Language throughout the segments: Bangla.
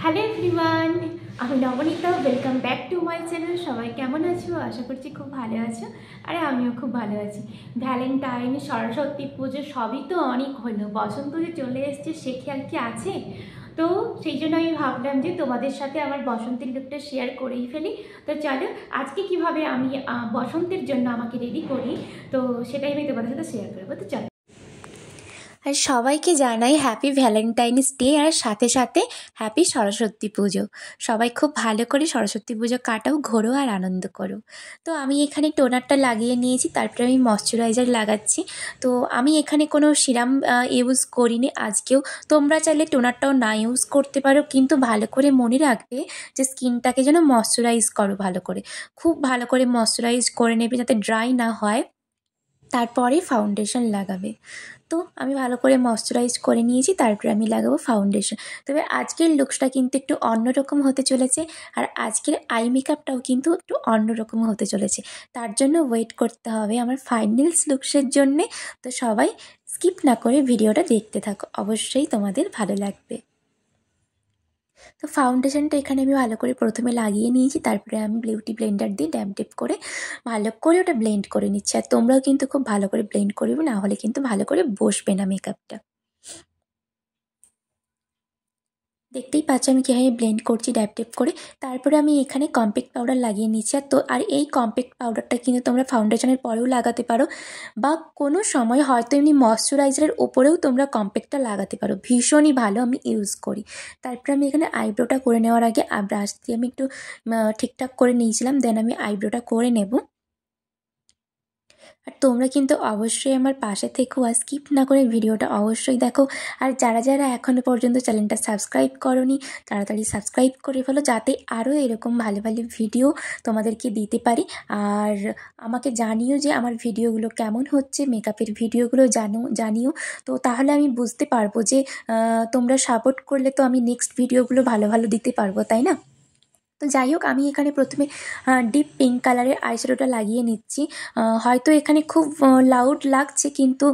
হ্যালো এভরিওয়ান, আমি Nabanita. Welcome back to my channel. সবাই কেমন আছো? আশা করছি খুব ভালো আছো। আরে আমিও খুব ভালো আছি। ভ্যালেন্টাইন, সরস্বতী পুজো সবই তো অনেক হলো, বসন্ত যে চলে এসছে সে খেয়াল কি আছে? তো সেই জন্য আমি ভাবলাম যে তোমাদের সাথে আমার বসন্তের লুকটা শেয়ার করেই ফেলি। তো চলো আজকে কিভাবে আমি বসন্তের জন্য আমাকে রেডি করি, তো সেটাই আমি তোমাদের সাথে শেয়ার করবো। তো চলো। আর সবাইকে জানাই হ্যাপি ভ্যালেন্টাইন্স ডে, আর সাথে সাথে হ্যাপি সরস্বতী পুজো। সবাই খুব ভালো করে সরস্বতী পুজো কাটাও, ঘোরো আর আনন্দ করো। তো আমি এখানে টোনারটা লাগিয়ে নিয়েছি, তারপরে আমি ময়শ্চারাইজার লাগাচ্ছি। তো আমি এখানে কোনো সিরাম ইউজ করিনি আজকেও। তোমরা চাইলে টোনারটাও না ইউজ করতে পারো, কিন্তু ভালো করে মনে রাখবে যে স্কিনটাকে যেন ময়শ্চারাইজ করো ভালো করে। খুব ভালো করে ময়শ্চারাইজ করে নেবে যাতে ড্রাই না হয়, তারপরে ফাউন্ডেশন লাগাবে। তো আমি ভালো করে ময়শ্চারাইজ করে নিয়েছি, তারপরে আমি লাগাবো ফাউন্ডেশন। তবে আজকের লুকসটা কিন্তু একটু অন্যরকম হতে চলেছে, আর আজকের আই মেকআপটাও কিন্তু একটু অন্যরকম হতে চলেছে। তার জন্য ওয়েট করতে হবে আমার ফাইনাল লুকসের জন্যে। তো সবাই স্কিপ না করে ভিডিওটা দেখতে থাকো, অবশ্যই তোমাদের ভালো লাগবে। তো ফাউন্ডেশনটা এখানে আমি ভালো করে প্রথমে লাগিয়ে নিয়েছি, তারপরে আমি বিউটি ব্লেন্ডার দিয়ে ড্যাম টেপ করে ভালো করে ওটা ব্লেন্ড করে নিচ্ছি। আর তোমরাও কিন্তু খুব ভালো করে ব্লেন্ড করবে, না হলে কিন্তু ভালো করে বসবে না মেকআপটা। দেখতেই পাচ্ছ আমি কীভাবে ব্লেন্ড করছি ড্যাপ টেপ করে। তারপরে আমি এখানে কম্প্যাক্ট পাউডার লাগিয়ে নিচ্ছি। আর এই কম্প্যাক্ট পাউডারটা কিন্তু তোমরা ফাউন্ডেশনের পরেও লাগাতে পারো, বা কোনো সময় হয়তো এমনি ময়শ্চারাইজারের ওপরেও তোমরা কম্প্যাক্টটা লাগাতে পারো, ভীষণই ভালো আমি ইউজ করি। তারপরে আমি এখানে আইব্রোটা করে নেওয়ার আগে ব্রাশ দিয়ে আমি একটু ঠিকঠাক করে নিয়েছিলাম, দেন আমি আইব্রোটা করে নেব। আর তোমরা কিন্তু অবশ্যই আমার পাশে থেকো, আর স্কিপ না করে ভিডিওটা অবশ্যই দেখো। আর যারা যারা এখনও পর্যন্ত চ্যানেলটা সাবস্ক্রাইব করোনি, তাড়াতাড়ি সাবস্ক্রাইব করে ফেলো, যাতে আরও এরকম ভালো ভালো ভিডিও তোমাদেরকে দিতে পারি। আর আমাকে জানিও যে আমার ভিডিওগুলো কেমন হচ্ছে, মেকআপের ভিডিওগুলো জানিও। তো তাহলে আমি বুঝতে পারবো যে তোমরা সাপোর্ট করলে তো আমি নেক্সট ভিডিওগুলো ভালো ভালো দিতে পারবো, তাই না? তো যাই হোক, আমি এখানে প্রথমে ডিপ পিঙ্ক কালারের আইশ্যাডোটা লাগিয়ে নিচ্ছি। হয়তো এখানে খুব লাউড লাগছে, কিন্তু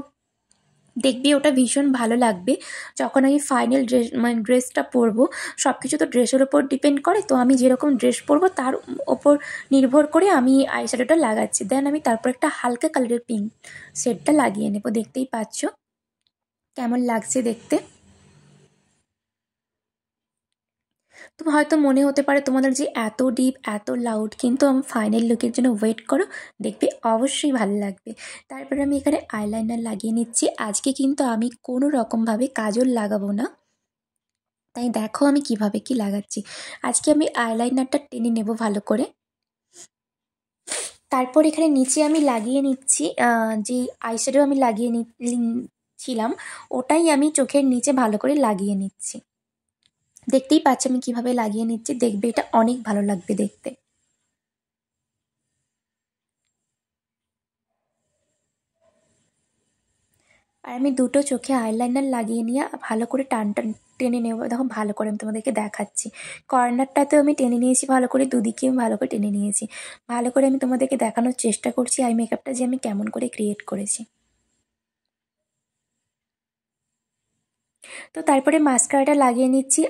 দেখবি ওটা ভীষণ ভালো লাগবে যখন আমি ফাইনাল ড্রেসটা পরবো। সব কিছু তো ড্রেসের ওপর ডিপেন্ড করে, তো আমি যেরকম ড্রেস পরবো তার ওপর নির্ভর করে আমি আইশ্যাডোটা লাগাচ্ছি। দেন আমি তারপর একটা হালকা কালারের পিঙ্ক শেডটা লাগিয়ে নেব। দেখতেই পাচ্ছ কেমন লাগছে দেখতে। তো হয়তো মনে হতে পারে তোমাদের যে এত ডিপ এত লাউড, কিন্তু আমার ফাইনাল লুকের জন্য ওয়েট করো, দেখবে অবশ্যই ভালো লাগবে। তারপরে আমি এখানে আইলাইনার লাগিয়ে নিচ্ছি। আজকে কিন্তু আমি কোনো রকমভাবে কাজল লাগাবো না, তাই দেখো আমি কিভাবে কি লাগাচ্ছি। আজকে আমি আইলাইনারটা টেনে নেব ভালো করে। তারপর এখানে নিচে আমি লাগিয়ে নিচ্ছি যে আইশ্যাডো আমি লাগিয়ে নিচ্ছিলাম, ওটাই আমি চোখের নিচে ভালো করে লাগিয়ে নিচ্ছি। দেখতেই পাচ্ছ আমি কিভাবে লাগিয়ে নিচ্ছি, দেখবে এটা অনেক ভালো লাগবে দেখতে। আর আমি দুটো চোখে আইলাইনার লাগিয়ে নিয়ে ভালো করে টেনে নেব। দেখো ভালো করে আমি তোমাদেরকে দেখাচ্ছি, কর্নারটাতেও আমি টেনে নিয়েছি ভালো করে, দুদিকেও ভালো করে টেনে নিয়েছি। ভালো করে আমি তোমাদেরকে দেখানোর চেষ্টা করছি আই মেকআপটা যে আমি কেমন করে ক্রিয়েট করেছি। তো তারপরে মাস্কারাটা লাগিয়ে নিচ্ছি।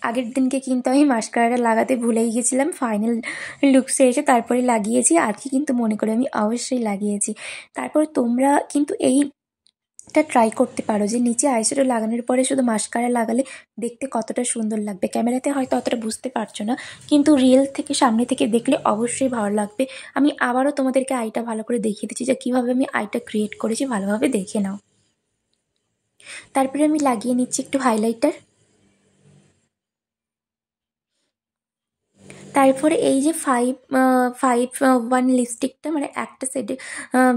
আগের দিনকে কিন্তু আমি মাস্কারাটা লাগাতে ভুলেই গেছিলাম, ফাইনাল লুকসে এসে তারপরে লাগিয়েছি। আজকে কিন্তু মনে করে আমি অবশ্যই লাগিয়েছি। তারপর তোমরা কিন্তু এটা ট্রাই করতে পারো যে নিচে আইশ্যাডো লাগানোর পরে শুধু মাস্কারা লাগালে দেখতে কতটা সুন্দর লাগবে। ক্যামেরাতে হয়তো অতটা বুঝতে পারছো না, কিন্তু রিয়েল থেকে সামনে থেকে দেখলে অবশ্যই ভালো লাগবে। আমি আবারও তোমাদেরকে আইটা ভালো করে দেখিয়ে দিচ্ছি যে কীভাবে আমি আইটা ক্রিয়েট করেছি, ভালোভাবে দেখে নাও। তারপরে আমি লাগিয়ে নিচ্ছি একটু হাইলাইটার। তারপরে এই যে ফাইভ ফাইভ ওয়ান লিপস্টিকটা, মানে একটা সেটে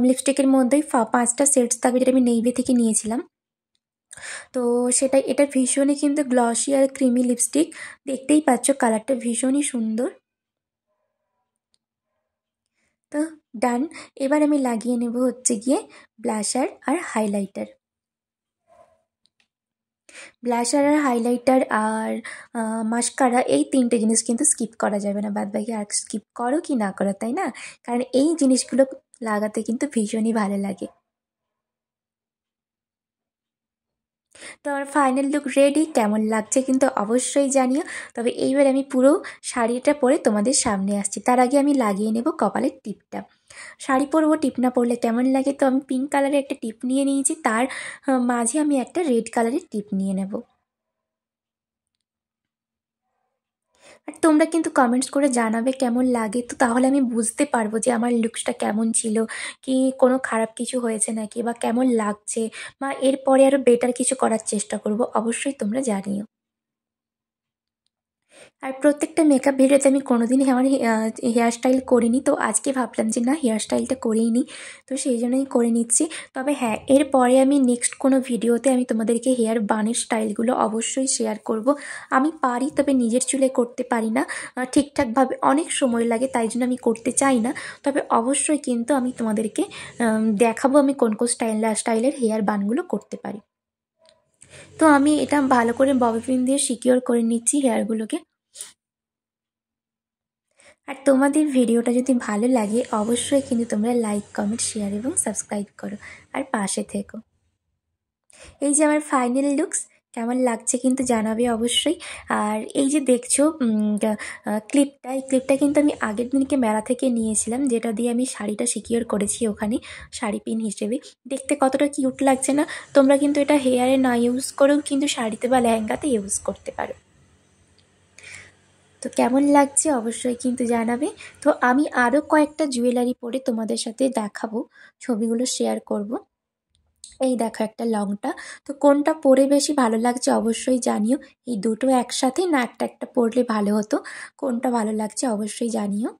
লিপস্টিকের মধ্যেই 5টা সেটস থাকবে, যেটা আমি নেইভে থেকে নিয়েছিলাম। তো এটা ভীষণই কিন্তু গ্লসি আর ক্রিমি লিপস্টিক। দেখতেই পাচ্ছ কালারটা ভীষণই সুন্দর। তো ডান। এবার আমি লাগিয়ে নেব হচ্ছে গিয়ে ব্লাশার আর হাইলাইটার। ব্লাশার আর হাইলাইটার আর মাস্কারা, এই 3টে জিনিস কিন্তু স্কিপ করা যাবে না। বাদ বাকি আর স্কিপ করো কি না করো, তাই না? কারণ এই জিনিসগুলো লাগাতে কিন্তু ভীষণই ভালো লাগে। তো আমার ফাইনাল লুক রেডি, কেমন লাগছে কিন্তু অবশ্যই জানিও। তবে এইবার আমি পুরো শাড়িটা পরে তোমাদের সামনে আসছি, তার আগে আমি লাগিয়ে নেব কপালের টিপটা। শাড়ি পরবো, টিপ না পরলে কেমন লাগে, তো আমি পিঙ্ক কালারের একটা টিপ নিয়ে নিয়েছি, তার মাঝে আমি একটা রেড কালারের টিপ নিয়ে নেব। আর তোমরা কিন্তু কমেন্টস করে জানাবে কেমন লাগে, তো তাহলে আমি বুঝতে পারবো যে আমার লুকসটা কেমন ছিল, কি কোনো খারাপ কিছু হয়েছে নাকি, বা কেমন লাগছে, বা এরপরে আরও বেটার কিছু করার চেষ্টা করব। অবশ্যই তোমরা জানিও। আর প্রত্যেকটা মেকআপ ভিডিওতে আমি কোনোদিনই আমার হেয়ার স্টাইল করিনি, তো আজকে ভাবলাম যে না, হেয়ার স্টাইলটা করেই নিই, তো সেই জন্যই করে নিচ্ছি। তবে হ্যাঁ, এরপরে আমি নেক্সট কোনো ভিডিওতে আমি তোমাদেরকে হেয়ার বানের স্টাইলগুলো অবশ্যই শেয়ার করব। আমি পারি, তবে নিজের চুলে করতে পারি না ঠিকঠাকভাবে, অনেক সময় লাগে, তাই জন্য আমি করতে চাই না। তবে অবশ্যই কিন্তু আমি তোমাদেরকে দেখাবো আমি কোন কোন স্টাইলের হেয়ার বানগুলো করতে পারি। তো আমি এটা ভালো করে ববি পিন দিয়ে সিকিওর করে নিচ্ছি হেয়ারগুলোকে। আর তোমাদের ভিডিওটা যদি ভালো লাগে অবশ্যই কিন্তু তোমরা লাইক, কমেন্ট, শেয়ার এবং সাবস্ক্রাইব করো, আর পাশে থেকো। এই যে আমার ফাইনাল লুকস, কেমন লাগছে কিন্তু জানাবে অবশ্যই। আর এই যে দেখছো ক্লিপটা, এই ক্লিপটা কিন্তু আমি আগের দিনকে মেলা থেকে নিয়েছিলাম, যেটা দিয়ে আমি শাড়িটা সিকিওর করেছি ওখানে শাড়ি পিন হিসেবে। দেখতে কতটা কিউট লাগছে না? তোমরা কিন্তু এটা হেয়ারে না ইউজ করেও কিন্তু শাড়িতে বা লেহেঙ্গাতে ইউজ করতে পারো। তো কেমন লাগছে অবশ্যই কিন্তু জানাবে। তো আমি আরও কয়েকটা জুয়েলারি পরে তোমাদের সাথে দেখাবো, ছবিগুলো শেয়ার করব। এই দেখো একটা লংটা, তো কোনটা পরে বেশি ভালো লাগছে অবশ্যই জানিও। এই দুটো একসাথে না একটা একটা পরলে ভালো হতো, কোনটা ভালো লাগছে অবশ্যই জানিও।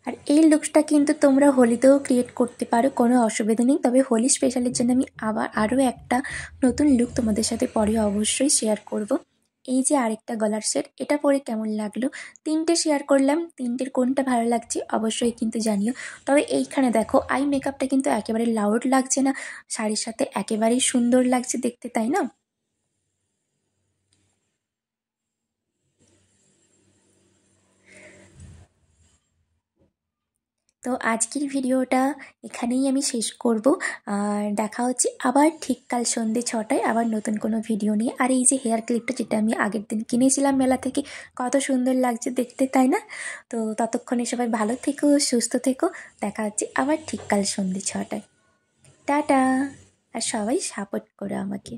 আর এই লুকসটা কিন্তু তোমরা হোলিতেও ক্রিয়েট করতে পারো, কোনো অসুবিধা নেই। তবে হোলি স্পেশালের জন্য আমি আবার আরও একটা নতুন লুক তোমাদের সাথে পরে অবশ্যই শেয়ার করব। এই যে আরেকটা গলার সেট, এটা পরে কেমন লাগলো, তিনটে শেয়ার করলাম, তিনটের কোনটা ভালো লাগছে অবশ্যই কিন্তু জানিও। তবে এইখানে দেখো আই মেকআপটা কিন্তু একেবারে লাউড লাগছে না, শাড়ির সাথে একেবারেই সুন্দর লাগছে দেখতে, তাই না? তো আজকের ভিডিওটা এখানেই আমি শেষ করব। আর দেখা হচ্ছে আবার ঠিক কাল সন্ধ্যে 6টায় আবার নতুন কোনো ভিডিও নিয়ে। আর এই যে হেয়ার ক্লিপটা, যেটা আমি আগের দিন কিনেছিলাম মেলা থেকে, কত সুন্দর লাগছে দেখতে, তাই না? তো ততক্ষণে সবাই ভালো থেকো, সুস্থ থেকো। দেখা হচ্ছে আবার ঠিক কাল সন্ধ্যে 6টায়। টাটা। আর সবাই সাপোর্ট করো আমাকে।